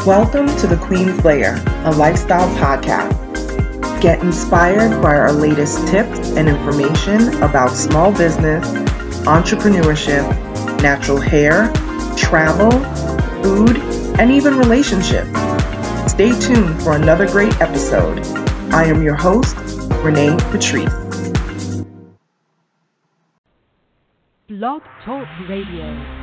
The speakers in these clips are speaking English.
Welcome to the Queen's Lair, a lifestyle podcast. Get inspired by our latest tips and information about small business, entrepreneurship, natural hair, travel, food, and even relationships. Stay tuned for another great episode. I am your host, Renée Patrice. Blog Talk Radio.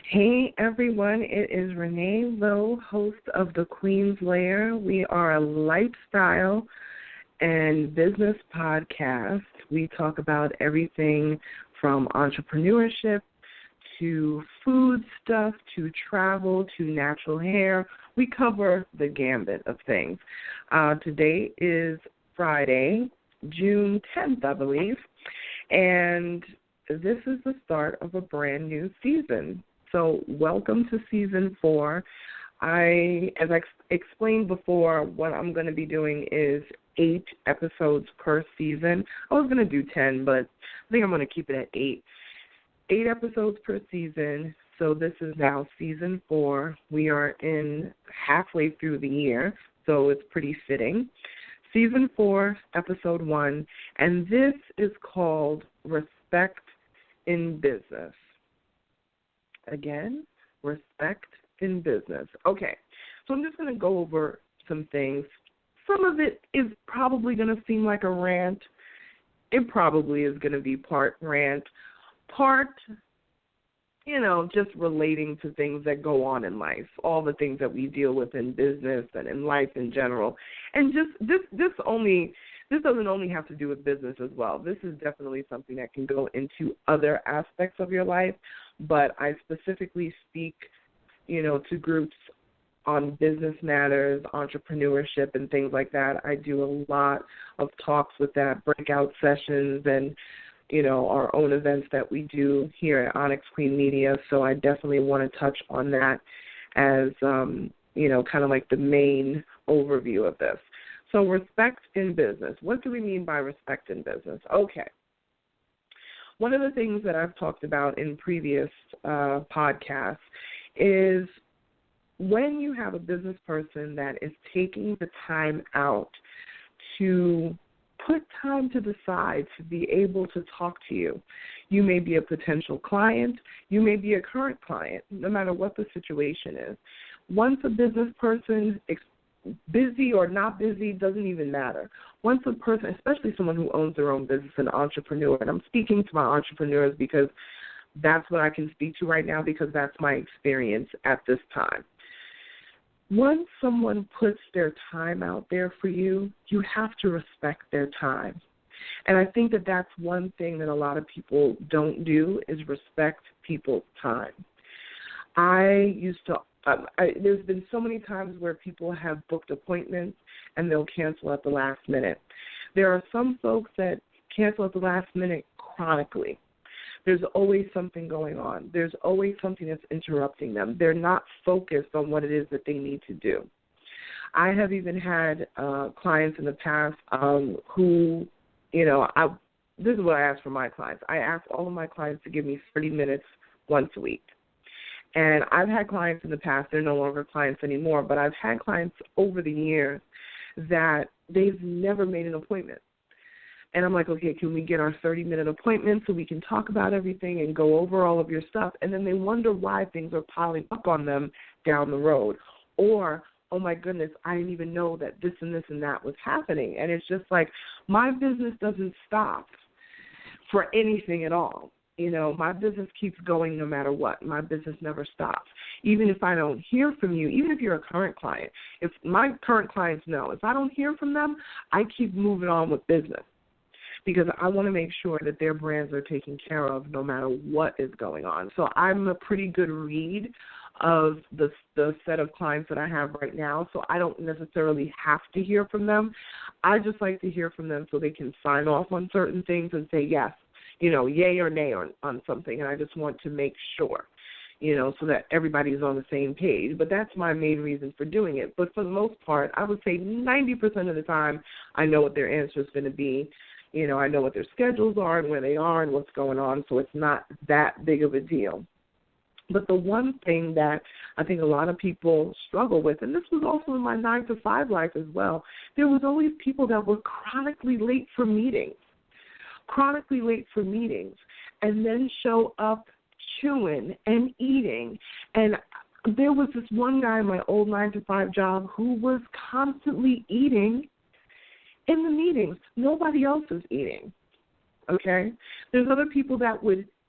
Hey everyone, it is Renée Lowe, host of the Queen's Lair. We are a lifestyle and business podcast. We talk about everything from entrepreneurship to food stuff to travel to natural hair. We cover the gambit of things. Today is Friday, June 10th, I believe, and this is the start of a brand new season. So welcome to Season 4. As I explained before, what I'm going to be doing is 8 episodes per season. I was going to do 10, but I think I'm going to keep it at 8. 8 episodes per season. So this is now Season 4. We are in halfway through the year, so it's pretty fitting. Season 4, Episode 1, and this is called Respect in Business. Again, respect in business. Okay, so I'm just going to go over some things. Some of it is probably going to seem like a rant. It probably is going to be part rant, part, just relating to things that go on in life, all the things that we deal with in business and in life in general. And just this doesn't only have to do with business as well. This is definitely something that can go into other aspects of your life, but I specifically speak, to groups on business matters, entrepreneurship, and things like that. I do a lot of talks with that, breakout sessions, and, our own events that we do here at OnyxQueen Media, so I definitely want to touch on that as, kind of like the main overview of this. So respect in business. What do we mean by respect in business? Okay. One of the things that I've talked about in previous podcasts is when you have a business person that is taking the time out to put time to the side to be able to talk to you. You may be a potential client. You may be a current client, no matter what the situation is. Once a business person busy or not busy, doesn't even matter. Once a person, especially someone who owns their own business, an entrepreneur, and I'm speaking to my entrepreneurs because that's what I can speak to right now because that's my experience at this time. Once someone puts their time out there for you, you have to respect their time. And I think that that's one thing that a lot of people don't do is respect people's time. There's been so many times where people have booked appointments and they'll cancel at the last minute. There are some folks that cancel at the last minute chronically. There's always something going on. There's always something that's interrupting them. They're not focused on what it is that they need to do. I have even had clients in the past who, this is what I ask for my clients. I ask all of my clients to give me 30 minutes once a week. And I've had clients in the past, they're no longer clients anymore, but I've had clients over the years that they've never made an appointment. And I'm like, okay, can we get our 30-minute appointment so we can talk about everything and go over all of your stuff? And then they wonder why things are piling up on them down the road. Or, oh, my goodness, I didn't even know that this and this and that was happening. And it's just like my business doesn't stop for anything at all. My business keeps going no matter what. My business never stops. Even if I don't hear from you, even if you're a current client, if my current clients know, if I don't hear from them, I keep moving on with business because I want to make sure that their brands are taken care of no matter what is going on. So I'm a pretty good read of the set of clients that I have right now, so I don't necessarily have to hear from them. I just like to hear from them so they can sign off on certain things and say yes, yay or nay on something. And I just want to make sure, so that everybody is on the same page. But that's my main reason for doing it. But for the most part, I would say 90% of the time I know what their answer is going to be. I know what their schedules are and where they are and what's going on, so it's not that big of a deal. But the one thing that I think a lot of people struggle with, and this was also in my 9-to-5 life as well, there was always people that were chronically late for meetings, and then show up chewing and eating. And there was this one guy in my old 9-to-5 job who was constantly eating in the meetings. Nobody else is eating, okay? There's other people that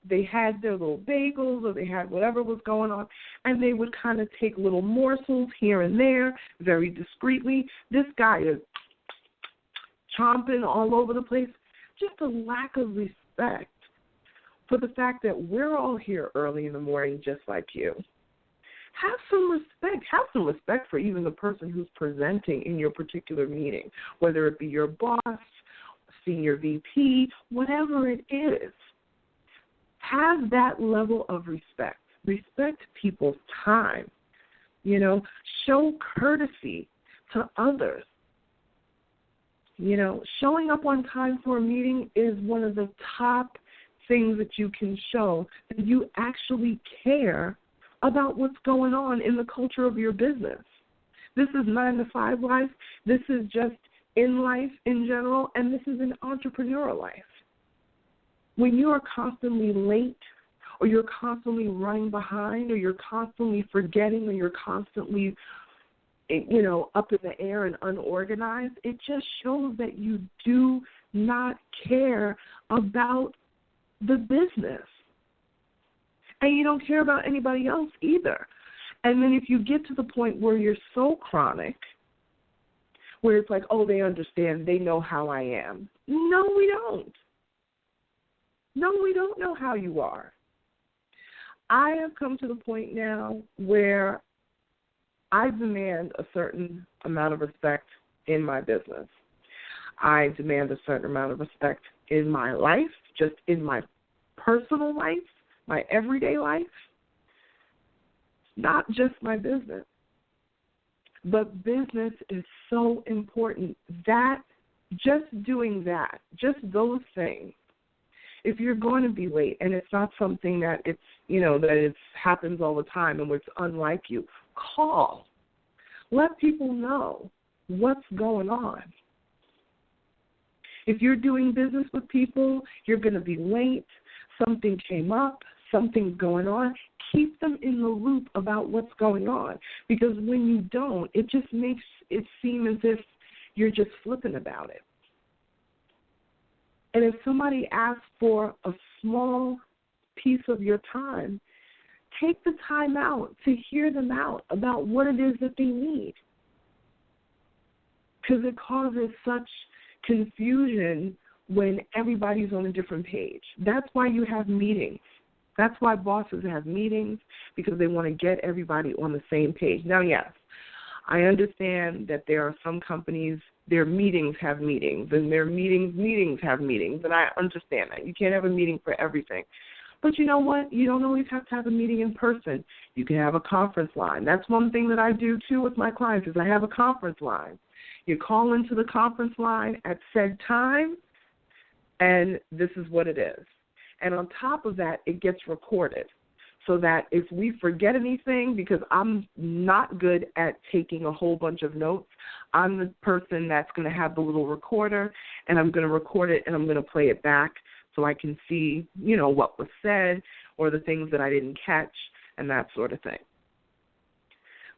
they had their little bagels or they had whatever was going on, and they would kind of take little morsels here and there very discreetly. This guy is chomping all over the place. Just a lack of respect for the fact that we're all here early in the morning just like you. Have some respect. Have some respect for even the person who's presenting in your particular meeting, whether it be your boss, senior VP, whatever it is. Have that level of respect. Respect people's time. Show courtesy to others. Showing up on time for a meeting is one of the top things that you can show that you actually care about what's going on in the culture of your business. This is 9-to-5 life. This is just in life in general, and this is an entrepreneurial life. When you are constantly late, or you're constantly running behind, or you're constantly forgetting, or you're constantly, up in the air and unorganized, it just shows that you do not care about the business. And you don't care about anybody else either. And then if you get to the point where you're so chronic, where it's like, oh, they understand, they know how I am. No, we don't. No, we don't know how you are. I have come to the point now where I demand a certain amount of respect in my business. I demand a certain amount of respect in my life, just in my personal life, my everyday life, not just my business. But business is so important that just doing that, just those things, if you're going to be late and it's not something that it's, that it happens all the time and it's unlike you, call. Let people know what's going on. If you're doing business with people, you're going to be late, something came up, something's going on, keep them in the loop about what's going on. Because when you don't, it just makes it seem as if you're just flippant about it. And if somebody asks for a small piece of your time, take the time out to hear them out about what it is that they need. Because it causes such confusion when everybody's on a different page. That's why you have meetings. That's why bosses have meetings, because they want to get everybody on the same page. Now, yes, I understand that there are some companies, their meetings have meetings, and their meetings have meetings, and I understand that. You can't have a meeting for everything. But you know what? You don't always have to have a meeting in person. You can have a conference line. That's one thing that I do, too, with my clients is I have a conference line. You call into the conference line at said time, and this is what it is. And on top of that, it gets recorded so that if we forget anything, because I'm not good at taking a whole bunch of notes, I'm the person that's going to have the little recorder, and I'm going to record it, and I'm going to play it back so I can see, what was said or the things that I didn't catch and that sort of thing.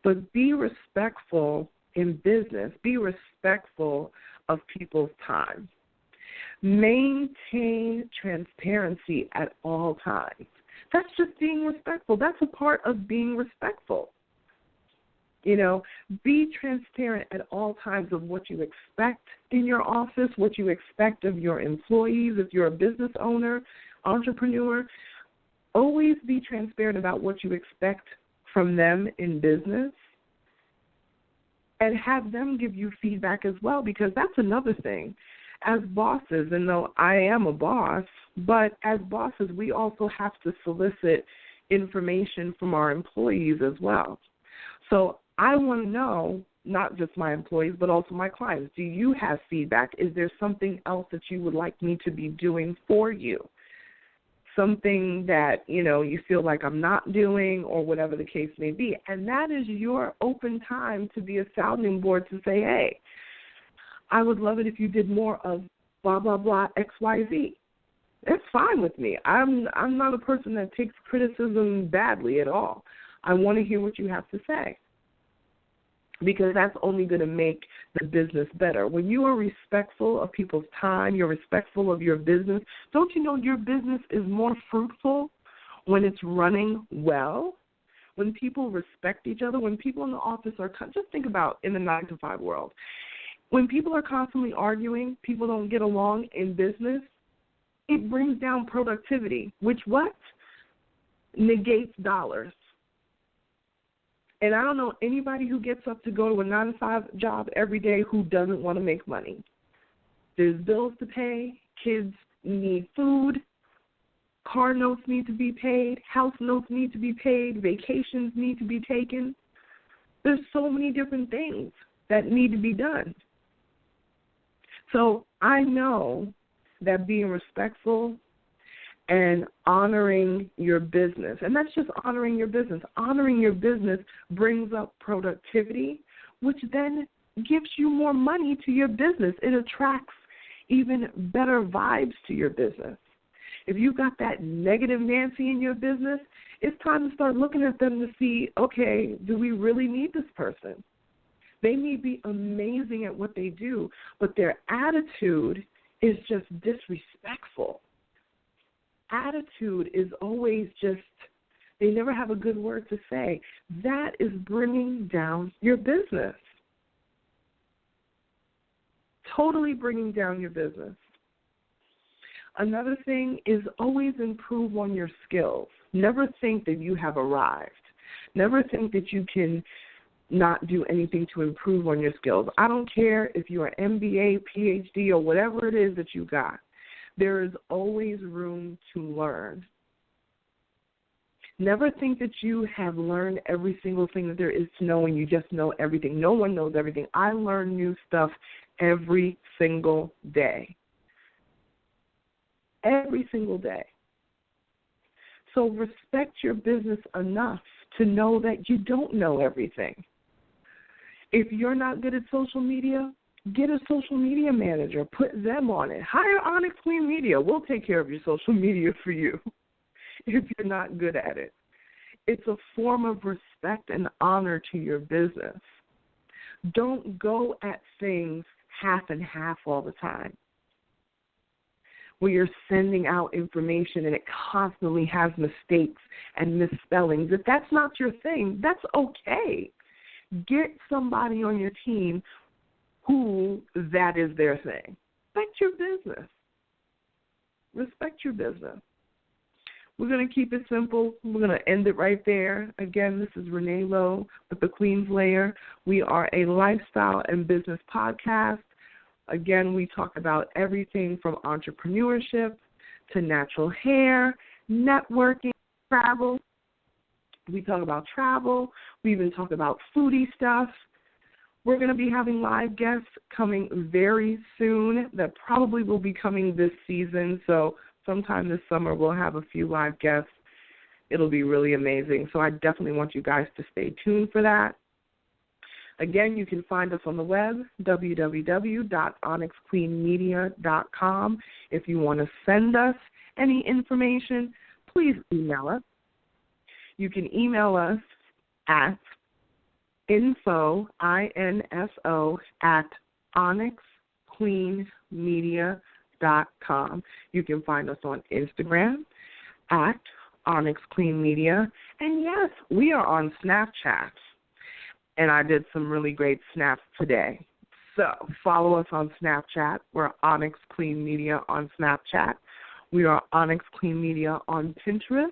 But be respectful in business. Be respectful of people's time. Maintain transparency at all times. That's just being respectful. That's a part of being respectful. Be transparent at all times of what you expect in your office, what you expect of your employees. If you're a business owner, entrepreneur, always be transparent about what you expect from them in business. and have them give you feedback as well, because that's another thing. As bosses, and though I am a boss, but as bosses, we also have to solicit information from our employees as well. So I want to know, not just my employees, but also my clients, do you have feedback? Is there something else that you would like me to be doing for you? Something that, you feel like I'm not doing, or whatever the case may be. And that is your open time to be a sounding board to say, hey, I would love it if you did more of blah, blah, blah, X, Y, Z. That's fine with me. I'm not a person that takes criticism badly at all. I want to hear what you have to say, because that's only going to make the business better. When you are respectful of people's time, you're respectful of your business, don't you know your business is more fruitful when it's running well? When people respect each other, when people in the office are, just think about in the 9-to-5 world. When people are constantly arguing, people don't get along in business, it brings down productivity, which what? Negates dollars. And I don't know anybody who gets up to go to a 9-to-5 job every day who doesn't want to make money. There's bills to pay, kids need food, car notes need to be paid, house notes need to be paid, vacations need to be taken. There's so many different things that need to be done. So I know that being respectful and honoring your business, and that's just honoring your business. Honoring your business brings up productivity, which then gives you more money to your business. It attracts even better vibes to your business. If you've got that negative Nancy in your business, it's time to start looking at them to see, okay, do we really need this person? They may be amazing at what they do, but their attitude is just disrespectful. Attitude is always just, they never have a good word to say. That is bringing down your business. Totally bringing down your business. Another thing is always improve on your skills. Never think that you have arrived. Never think that you can not do anything to improve on your skills. I don't care if you're an MBA, PhD, or whatever it is that you got. There is always room to learn. Never think that you have learned every single thing that there is to know and you just know everything. No one knows everything. I learn new stuff every single day. Every single day. So respect your business enough to know that you don't know everything. If you're not good at social media, get a social media manager. Put them on it. Hire OnyxQueen Media. We'll take care of your social media for you if you're not good at it. It's a form of respect and honor to your business. Don't go at things half and half all the time, where you're sending out information and it constantly has mistakes and misspellings. If that's not your thing, that's okay. Get somebody on your team who that is their thing. Respect your business. Respect your business. We're going to keep it simple. We're going to end it right there. Again, this is Renée Lowe with the Queen's Layer. We are a lifestyle and business podcast. Again, we talk about everything from entrepreneurship to natural hair, networking, travel. We talk about travel. We even talk about foodie stuff. We're going to be having live guests coming very soon that probably will be coming this season. So sometime this summer we'll have a few live guests. It'll be really amazing. So I definitely want you guys to stay tuned for that. Again, you can find us on the web, www.OnyxQueenMedia.com. If you want to send us any information, please email us. You can email us at info, INSO, at OnyxQueenMedia.com. You can find us on Instagram at OnyxQueenMedia. And yes, we are on Snapchat. And I did some really great snaps today. So follow us on Snapchat. We're OnyxQueen Media on Snapchat. We are OnyxQueen Media on Pinterest.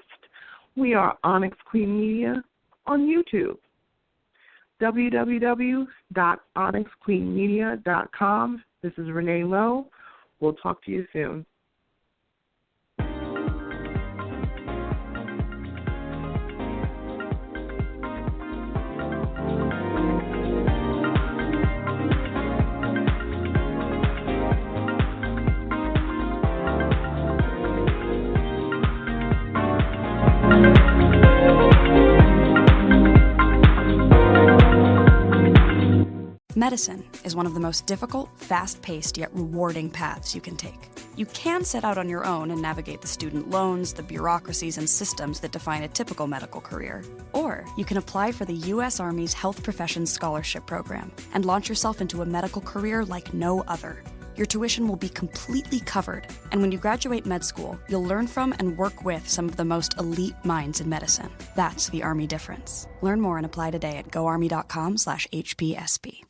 We are OnyxQueen Media on YouTube. www.OnyxQueenMedia.com. This is Renée Lowe. We'll talk to you soon. Medicine is one of the most difficult, fast-paced, yet rewarding paths you can take. You can set out on your own and navigate the student loans, the bureaucracies, and systems that define a typical medical career. Or you can apply for the U.S. Army's Health Professions Scholarship Program and launch yourself into a medical career like no other. Your tuition will be completely covered, and when you graduate med school, you'll learn from and work with some of the most elite minds in medicine. That's the Army difference. Learn more and apply today at goarmy.com/HPSP.